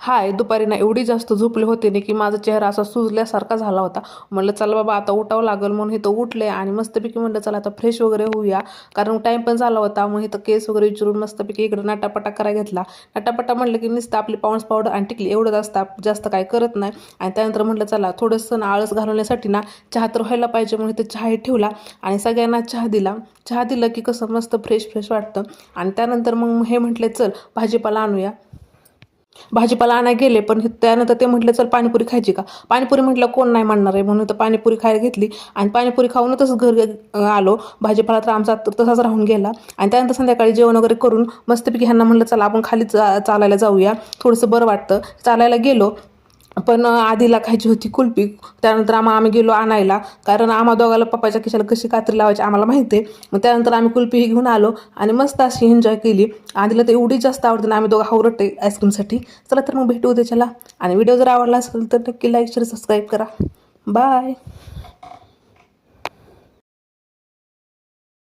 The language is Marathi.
हाय, दुपारी ना एवढी जास्त झोपले होते ना की माझा चेहरा असा सुजल्यासारखा झाला होता. म्हणलं चला बाबा आता उठावं लागेल, म्हणून इथं उठले आणि मस्तपैकी म्हणलं चला आता फ्रेश वगैरे होऊया, कारण टाईम पण झाला होता. मग इथं केस वगैरे विचारून मस्तपैकी इकडे नटापटा करायला घेतला. नटापटा म्हटलं की नुसतं आपली पाऊंड्स पावडर आणि टिकली एवढंच असतं, जास्त काय करत नाही. आणि त्यानंतर म्हटलं चला थोडंसं ना आळस घालवण्यासाठी ना चहा तर व्हायला पाहिजे, म्हणून इथं चहा ठेवला आणि सगळ्यांना चहा दिला. चहा दिलं की कसं मस्त फ्रेश फ्रेश वाटतं. आणि त्यानंतर मग हे म्हटले चल भाजीपाला आणूया. भाजीपाला आणायला गेले, पण त्यानंतर ते म्हटलं चल पाणीपुरी खायची का. पाणीपुरी म्हटलं कोण नाही म्हणणार आहे, म्हणून तर पाणीपुरी खायला घेतली आणि पाणीपुरी खाऊन तसंच घरी आलो. भाजीपाला तर आमचा तसाच राहून गेला. आणि त्यानंतर संध्याकाळी जेवण वगैरे करून मस्तपैकी ह्यांना म्हटलं चला आपण खाली चालायला जाऊया, थोडंसं बरं वाटतं. चालायला गेलो, पण आधीला खायची होती कुल्फी. त्यानंतर आम्ही गेलो आणायला, कारण आम्हा दोघाला पप्पाच्या खिशाला कशी कात्री लावायची आम्हाला माहिती आहे. मग त्यानंतर आम्ही कुल्फी घेऊन आलो आणि मस्त अशी एन्जॉय केली. आधीला तर एवढी जास्त आवडते ना, आम्ही दोघं हावरटे आईस्क्रीमसाठी. चला तर मग भेटू उद्याच्याला. आणि व्हिडिओ जर आवडला असेल तर नक्की लाईक शेअर सबस्क्राईब करा. बाय.